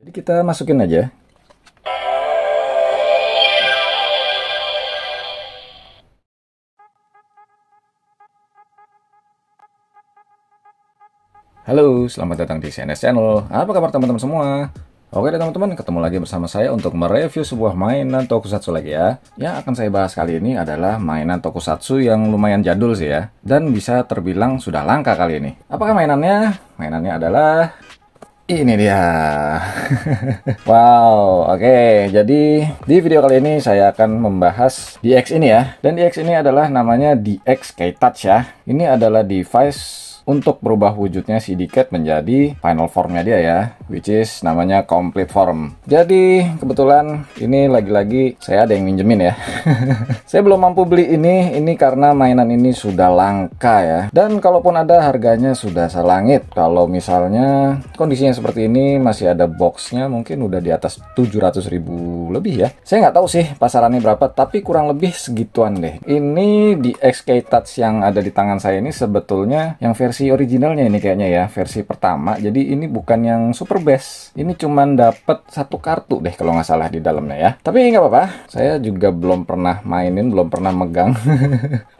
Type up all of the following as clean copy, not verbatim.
Jadi kita masukin aja. Halo, selamat datang di CNS Channel. Apa kabar teman-teman semua? Oke deh teman-teman, ketemu lagi bersama saya untuk mereview sebuah mainan tokusatsu lagi ya. Yang akan saya bahas kali ini adalah mainan tokusatsu yang lumayan jadul sih ya. Dan bisa terbilang sudah langka kali ini. Apakah mainannya? Mainannya adalah ini dia. Wow, oke. Jadi di video kali ini saya akan membahas DX ini ya. Dan DX ini adalah namanya DX K-Touch ya. Ini adalah device untuk berubah wujudnya si Decade menjadi final formnya dia ya, which is namanya complete form. Jadi kebetulan ini lagi-lagi saya ada yang minjemin ya. Saya belum mampu beli ini karena mainan ini sudah langka ya. Dan kalaupun ada, harganya sudah selangit. Kalau misalnya kondisinya seperti ini, masih ada boxnya, mungkin udah di atas 700.000 lebih ya. Saya nggak tahu sih pasarannya berapa, tapi kurang lebih segituan deh. Ini di XK Touch yang ada di tangan saya ini sebetulnya yang versi originalnya ini kayaknya ya, versi pertama. Jadi ini bukan yang super best. Ini cuman dapat satu kartu deh kalau nggak salah di dalamnya ya. Tapi nggak apa-apa. Saya juga belum pernah mainin, belum pernah megang.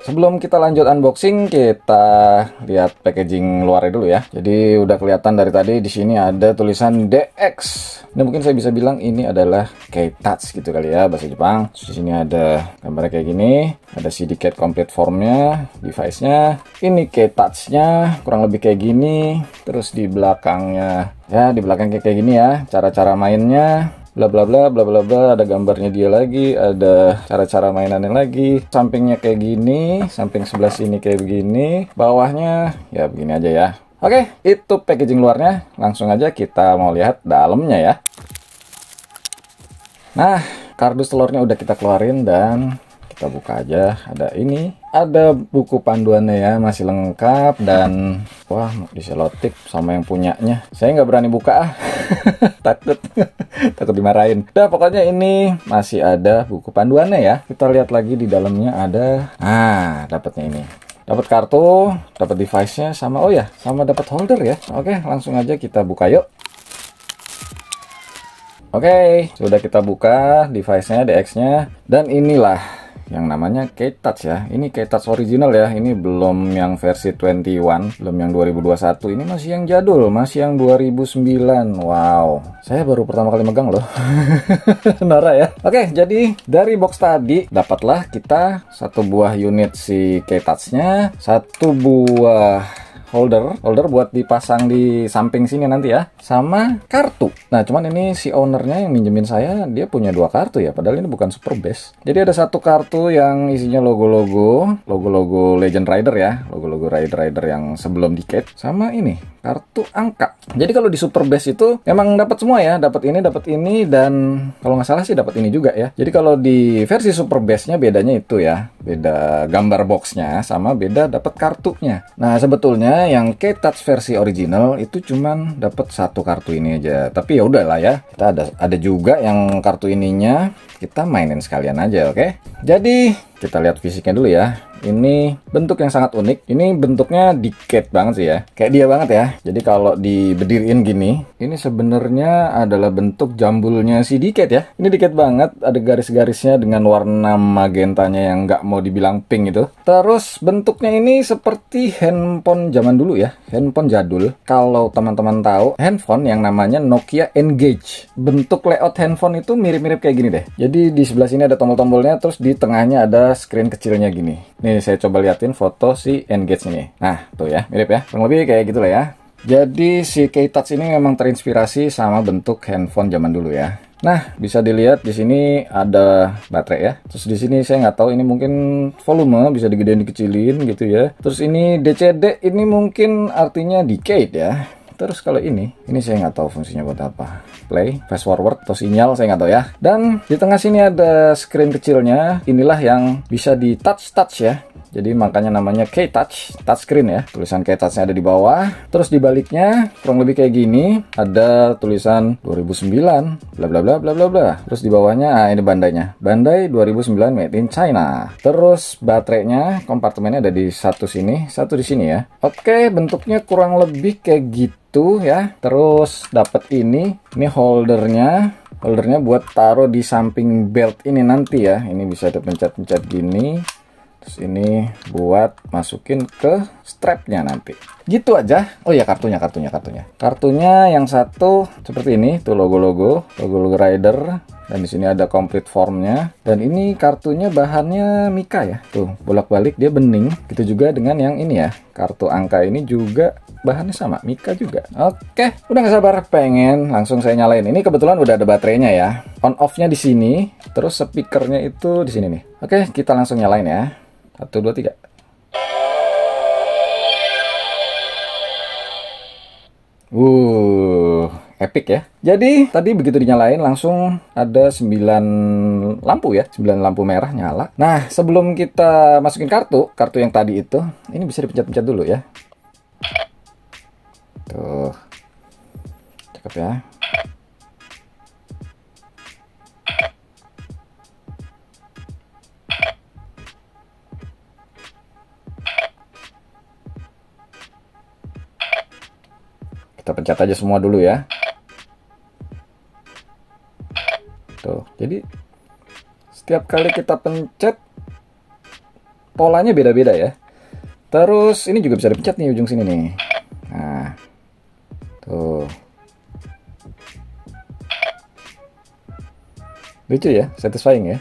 Sebelum kita lanjut unboxing, kita lihat packaging luarnya dulu ya. Jadi udah kelihatan dari tadi di sini ada tulisan DX. Ini mungkin saya bisa bilang ini adalah K-Touch gitu kali ya, bahasa Jepang. Terus di sini ada gambarnya kayak gini. Ada si Decade complete formnya, device-nya. Ini K-Touch-nya kurang lebih kayak gini. Terus di belakangnya, ya di belakang kayak gini ya, cara-cara mainnya. Bla bla bla bla bla bla, ada gambarnya dia lagi, ada cara-cara mainannya lagi. Sampingnya kayak gini, samping sebelah sini kayak begini, bawahnya ya begini aja ya. Oke, itu packaging luarnya. Langsung aja kita mau lihat dalamnya ya. Nah, kardus telurnya udah kita keluarin dan kita buka aja. Ada ini, ada buku panduannya ya, masih lengkap. Dan wah, diselotip sama yang punyanya. Saya nggak berani buka ah. takut dimarahin. Nah, pokoknya ini masih ada buku panduannya ya. Kita lihat lagi di dalamnya ada, dapatnya ini, dapat kartu, dapat device-nya, sama oh ya, sama dapat holder ya. Oke, langsung aja kita buka yuk. Oke, sudah kita buka device-nya, DX-nya, dan inilah yang namanya K-Touch ya. Ini K-Touch original ya. Ini belum yang versi 21, belum yang 2021. Ini masih yang jadul, masih yang 2009. Wow, saya baru pertama kali megang loh. Nora ya. Oke, jadi dari box tadi dapatlah kita satu buah unit si K-Touch-nya, satu buah holder buat dipasang di samping sini nanti ya, sama kartu. Nah, cuman ini si ownernya yang minjemin saya, dia punya dua kartu ya, padahal ini bukan super base. Jadi ada satu kartu yang isinya logo-logo Legend Rider ya, logo-logo Rider yang sebelum Decade, sama ini kartu angka. Jadi kalau di super base itu emang dapat semua ya, dapat ini, dan kalau nggak salah sih dapat ini juga ya. Jadi kalau di versi super base-nya bedanya itu ya, beda gambar boxnya sama beda dapat kartunya. Nah, sebetulnya yang K-Touch versi original itu cuman dapat satu kartu ini aja. Tapi ya udahlah ya, kita ada juga yang kartu ininya, kita mainin sekalian aja, oke? Jadi kita lihat fisiknya dulu ya. Ini bentuk yang sangat unik. Ini bentuknya Decade banget sih ya. Kayak dia banget ya. Jadi kalau diberdiriin gini, ini sebenarnya adalah bentuk jambulnya si Decade ya. Ini Decade banget. Ada garis-garisnya dengan warna magentanya yang nggak mau dibilang pink itu. Terus bentuknya ini seperti handphone zaman dulu ya. Handphone jadul. Kalau teman-teman tahu, handphone yang namanya Nokia N-Gage. Bentuk layout handphone itu mirip-mirip kayak gini deh. Jadi di sebelah sini ada tombol-tombolnya, terus di tengahnya ada screen kecilnya gini. Nih, saya coba liatin foto si N-Gage ini. Nah, tuh ya, mirip ya. Kurang lebih kayak gitu lah ya. Jadi si K-Touch ini memang terinspirasi sama bentuk handphone zaman dulu ya. Nah, bisa dilihat di sini ada baterai ya. Terus di sini saya nggak tahu, ini mungkin volume, bisa digedein dikecilin gitu ya. Terus ini DCD, ini mungkin artinya Decade ya. Terus kalau ini saya nggak tahu fungsinya buat apa. Play, fast forward, atau sinyal, saya nggak tahu ya. Dan di tengah sini ada screen kecilnya. Inilah yang bisa di touch ya. Jadi makanya namanya K-Touch, touchscreen ya. Tulisan K-Touch-nya ada di bawah. Terus di baliknya kurang lebih kayak gini, ada tulisan 2009 bla bla bla bla bla bla. Terus di bawahnya ini Bandai-nya. Bandai 2009 made in China. Terus baterainya, kompartemennya ada di satu sini, satu di sini ya. Oke, bentuknya kurang lebih kayak gitu ya. Terus dapat ini holdernya. Holdernya buat taruh di samping belt ini nanti ya. Ini bisa dipencet-pencet gini. Terus ini buat masukin ke strapnya nanti. Gitu aja. Oh ya, kartunya. Kartunya yang satu seperti ini, tuh logo rider. Dan di sini ada complete formnya. Dan ini kartunya bahannya Mika ya. Tuh, bolak-balik dia bening. Gitu juga dengan yang ini ya. Kartu angka ini juga bahannya sama, Mika juga. Oke, udah nggak sabar pengen langsung saya nyalain. Ini kebetulan udah ada baterainya ya. On off-nya di sini, terus speakernya itu di sini nih. Oke, kita langsung nyalain ya. 1, 2, 3. Epic ya. Jadi tadi begitu dinyalain langsung ada 9 lampu ya, 9 lampu merah nyala. Nah, sebelum kita masukin kartu yang tadi itu, ini bisa dipencet-pencet dulu ya. Tuh. Cakep ya. Kita pencet aja semua dulu ya. Tuh, jadi setiap kali kita pencet polanya beda-beda ya. Terus ini juga bisa dipencet nih ujung sini nih. Nah, tuh. Lucu ya, satisfying ya.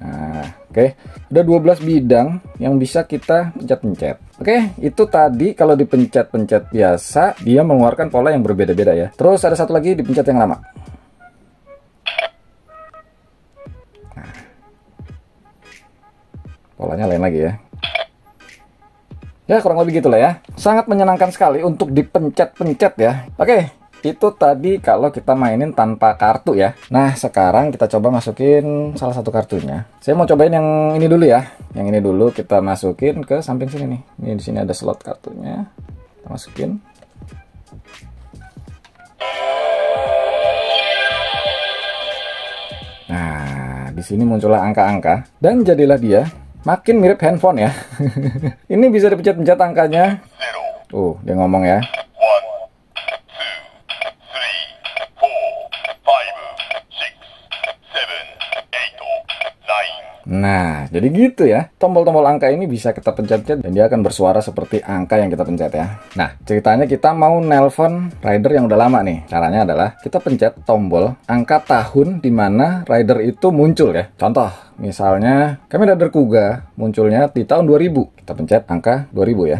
Nah, oke. Udah 12 bidang yang bisa kita pencet-pencet. Oke, itu tadi kalau dipencet-pencet biasa, dia mengeluarkan pola yang berbeda-beda ya. Terus ada satu lagi dipencet yang lama. Nah, polanya lain lagi ya. Ya, kurang lebih gitulah ya. Sangat menyenangkan sekali untuk dipencet-pencet ya. Oke, itu tadi kalau kita mainin tanpa kartu ya. Nah, sekarang kita coba masukin salah satu kartunya. Saya mau cobain yang ini dulu ya. Yang ini dulu kita masukin ke samping sini nih. Ini di sini ada slot kartunya. Kita masukin. Nah, di sini muncullah angka-angka dan jadilah dia makin mirip handphone ya. Ini bisa dipencet-pencet angkanya. Dia ngomong ya. Nah, jadi gitu ya. Tombol-tombol angka ini bisa kita pencet-pencet dan dia akan bersuara seperti angka yang kita pencet ya. Nah, ceritanya kita mau nelpon rider yang udah lama nih. Caranya adalah kita pencet tombol angka tahun di mana rider itu muncul ya. Contoh, misalnya kami rider Kuga munculnya di tahun 2000. Kita pencet angka 2000 ya.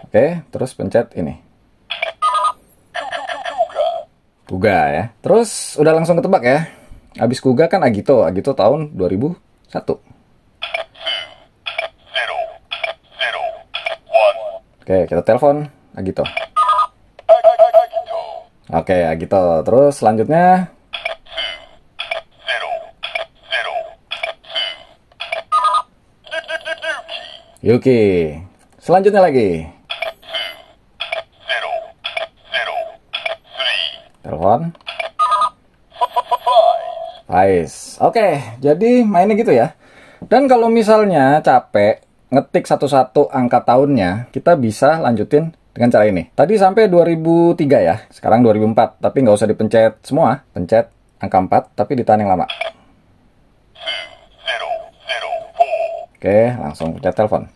Oke, terus pencet ini. Kuga ya. Terus udah langsung ketebak ya. Habis Kuga kan Agito. Agito tahun 2001. Oke, kita telepon Agito. Oke, Agito. Terus selanjutnya Yuki. Selanjutnya lagi. Telepon. Faiz. Oke, jadi mainnya gitu ya. Dan kalau misalnya capek ngetik satu-satu angka tahunnya, kita bisa lanjutin dengan cara ini. Tadi sampai 2003 ya, sekarang 2004. Tapi nggak usah dipencet semua. Pencet angka 4, tapi ditahan yang lama. Oke, langsung pencet telepon.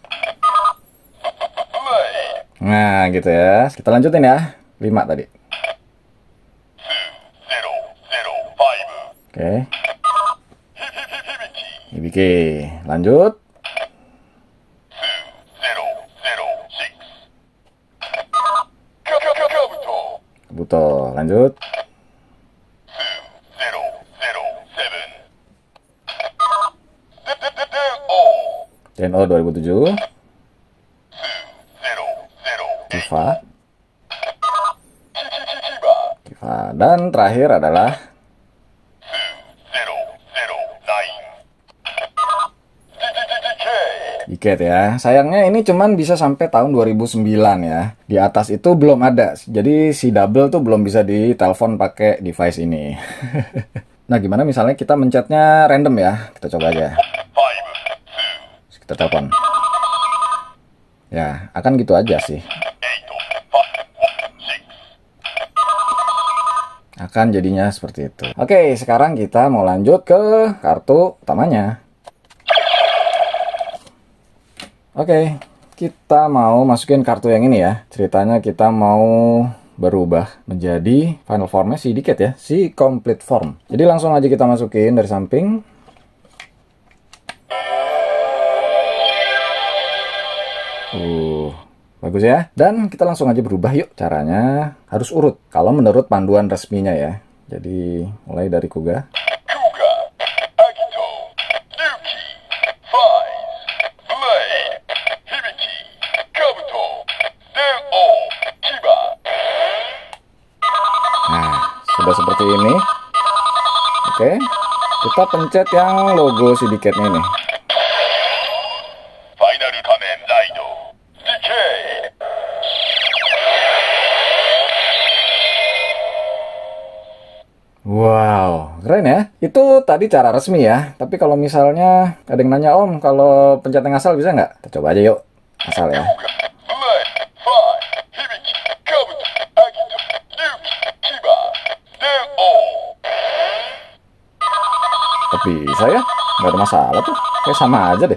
Nah, gitu ya. Kita lanjutin ya. 5 tadi. Oke. Ibiki. Lanjut. Kabuto. Lanjut. DNO 2007. Kiva. Dan terakhir adalah Syndicate ya. Sayangnya ini cuman bisa sampai tahun 2009 ya. Di atas itu belum ada. Jadi si double tuh belum bisa ditelepon pakai device ini. Nah, gimana misalnya kita mencetnya random ya? Kita coba aja. Kita telepon. Ya, akan gitu aja sih. Akan jadinya seperti itu. Oke, sekarang kita mau lanjut ke kartu utamanya. Oke, kita mau masukin kartu yang ini ya. Ceritanya kita mau berubah menjadi final formnya si Syndicate ya, si complete form. Jadi langsung aja kita masukin dari samping. Bagus ya. Dan kita langsung aja berubah yuk. Caranya harus urut kalau menurut panduan resminya ya. Jadi mulai dari Kuga. Sudah seperti ini. Oke, kita pencet yang logo Syndicate-nya ini. Wow, keren ya. Itu tadi cara resmi ya. Tapi kalau misalnya ada yang nanya, Om, kalau pencet yang asal bisa nggak? Kita coba aja yuk. Asal ya. Bisa ya, nggak ada masalah tuh, kayak sama aja deh.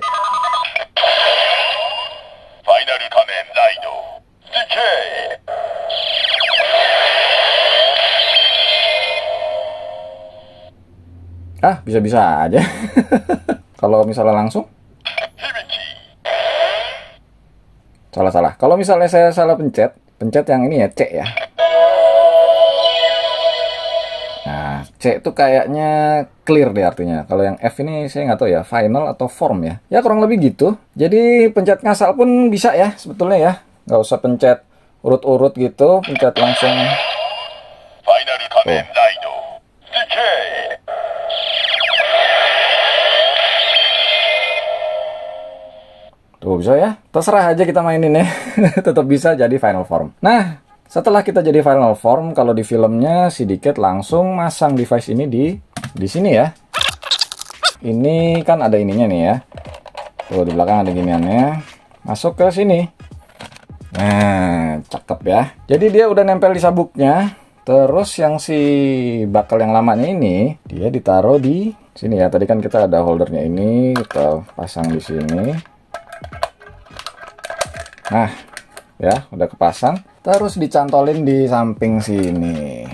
Bisa-bisa aja. Kalau misalnya langsung salah. Kalau misalnya saya salah pencet yang ini ya, C ya. C itu kayaknya clear deh artinya. Kalau yang F ini saya nggak tahu ya, final atau form ya. Ya kurang lebih gitu. Jadi pencet ngasal pun bisa ya sebetulnya ya. Nggak usah pencet urut-urut gitu, pencet langsung. Tuh bisa ya. Terserah aja kita mainin ya. Tetap bisa jadi final form. Nah, setelah kita jadi final form, kalau di filmnya Syndicate langsung masang device ini di sini ya. Ini kan ada ininya nih ya. Tuh di belakang ada giniannya. Masuk ke sini. Nah, cakep ya. Jadi dia udah nempel di sabuknya. Terus yang si bakal yang lamanya ini dia ditaruh di sini ya. Tadi kan kita ada holdernya ini, kita pasang di sini. Nah, ya udah kepasang. Terus dicantolin di samping sini.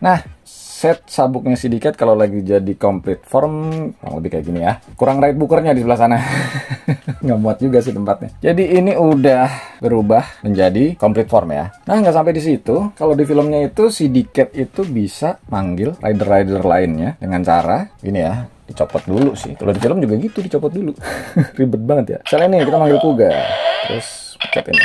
Nah, set sabuknya Syndicate kalau lagi jadi complete form kurang lebih kayak gini ya. Kurang right bookernya di sebelah sana. Nggak muat juga sih tempatnya. Jadi ini udah berubah menjadi complete form ya. Nah, nggak sampai di situ. Kalau di filmnya itu Syndicate itu bisa manggil rider-rider lainnya dengan cara ini ya. Dicopot dulu sih. Kalau di film juga gitu, dicopot dulu. Ribet banget ya. Misalnya ini kita manggil Kuga. Terus pencet ini.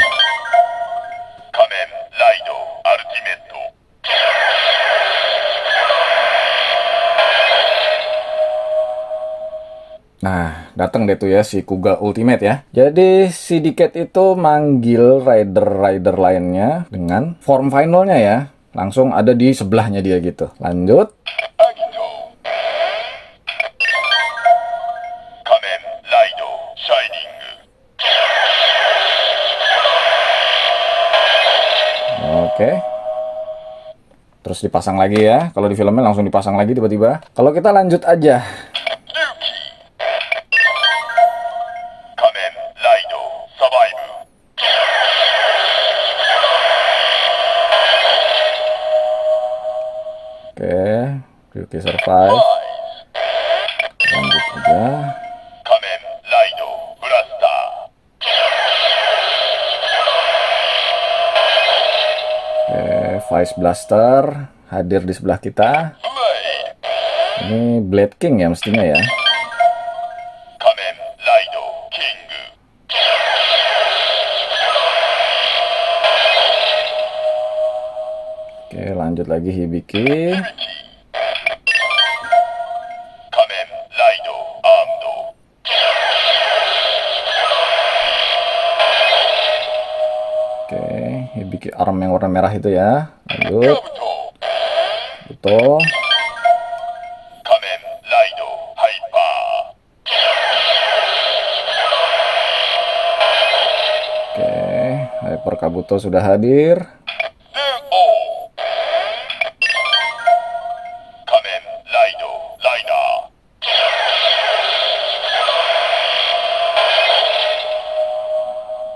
Nah, datang deh tuh ya si Kuga Ultimate ya. Jadi Syndicate itu manggil rider-rider lainnya dengan form finalnya ya. Langsung ada di sebelahnya dia gitu. Lanjut. Oke. Terus dipasang lagi ya. Kalau di filmnya langsung dipasang lagi tiba-tiba. Kalau kita lanjut aja. Oke, Ryuki survive. Lanjut aja. Vice Blaster hadir di sebelah kita. Ini Blade King ya mestinya ya. Oke, lanjut lagi Hibiki. Oke, ini bikin arm yang warna merah itu ya. Lanjut. Betul. Oke, Hyper Kabuto sudah hadir.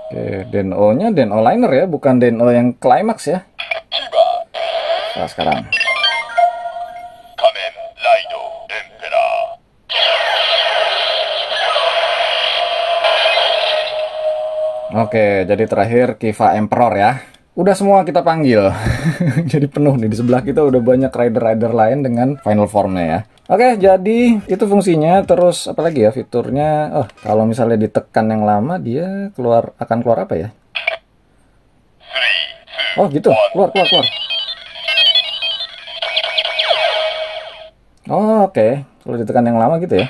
Oke, Den-O-nya Den-O liner ya, bukan Den-O yang climax ya. Nah, sekarang. Oke, jadi terakhir Kiva Emperor ya. Udah semua kita panggil. Jadi penuh nih, di sebelah kita udah banyak rider-rider lain dengan final formnya ya. Oke, jadi itu fungsinya. Terus apalagi ya fiturnya? Oh, kalau misalnya ditekan yang lama dia akan keluar apa ya? Oh gitu, keluar. Oh, oke, kalau ditekan yang lama gitu ya.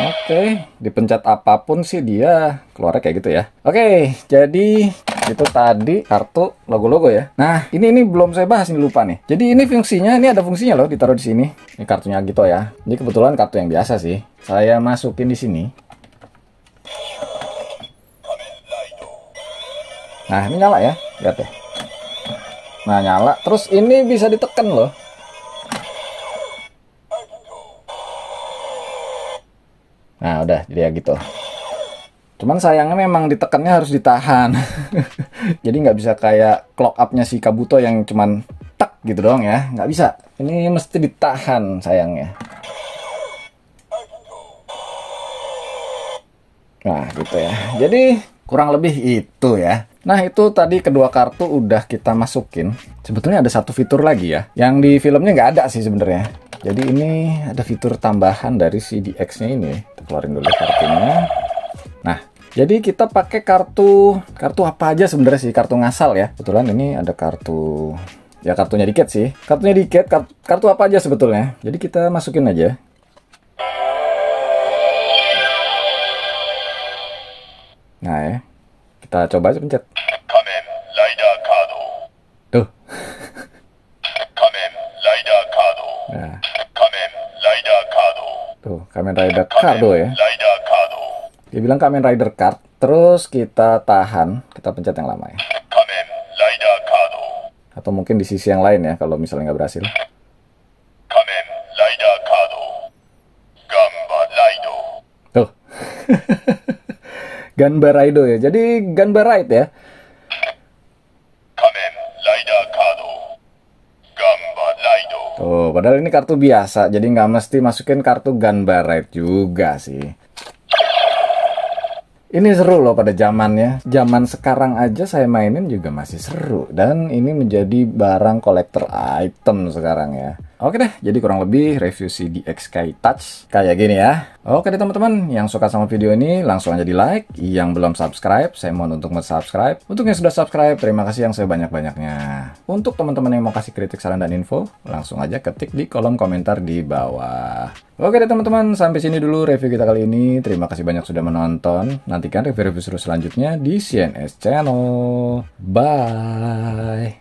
Oke, dipencet apapun sih dia keluarnya kayak gitu ya. Oke, jadi itu tadi kartu logo-logo ya. Nah, ini belum saya bahas, ini lupa nih. Jadi ini fungsinya, ini ada fungsinya loh ditaruh di sini. Ini kartunya gitu ya. Ini kebetulan kartu yang biasa sih. Saya masukin di sini. Nah, ini nyala ya. Lihat deh. Nah, nyala. Terus ini bisa ditekan loh. Nah, udah jadi ya gitu. Cuman sayangnya memang ditekannya harus ditahan. Jadi nggak bisa kayak clock up-nya si Kabuto yang cuman tak gitu doang ya. Nggak bisa. Ini mesti ditahan sayangnya. Nah, gitu ya. Jadi kurang lebih itu ya. Nah, itu tadi kedua kartu udah kita masukin. Sebetulnya ada satu fitur lagi ya. Yang di filmnya nggak ada sih sebenarnya. Jadi ini ada fitur tambahan dari si DX-nya ini. Kita keluarin dulu kartunya. Nah, jadi kita pakai kartu apa aja sebenarnya sih, kartu ngasal ya. Kebetulan ini ada kartu, ya kartunya Diket sih. Kartunya Diket, kartu apa aja sebetulnya. Jadi kita masukin aja. Nah ya, kita coba aja pencet. Tuh. Nah. Tuh, Kamen Rider Card ya. Dia bilang Kamen Rider Card, terus kita tahan, kita pencet yang lama ya. Atau mungkin di sisi yang lain ya, kalau misalnya nggak berhasil. Tuh. Ganba Raido ya, jadi Ganba Raid ya. Tuh, padahal ini kartu biasa, jadi nggak mesti masukin kartu Ganba Raid juga sih. Ini seru loh pada zamannya. Zaman sekarang aja saya mainin juga masih seru. Dan ini menjadi barang kolektor item sekarang ya. Oke deh, jadi kurang lebih review si DX K-Touch kayak gini ya. Oke deh teman-teman, yang suka sama video ini langsung aja di like. Yang belum subscribe, saya mohon untuk subscribe. Untuk yang sudah subscribe, terima kasih yang sebanyak-banyaknya. Untuk teman-teman yang mau kasih kritik, saran, dan info, langsung aja ketik di kolom komentar di bawah. Oke deh teman-teman, sampai sini dulu review kita kali ini. Terima kasih banyak sudah menonton. Nantikan review-review seru selanjutnya di CNS Channel. Bye!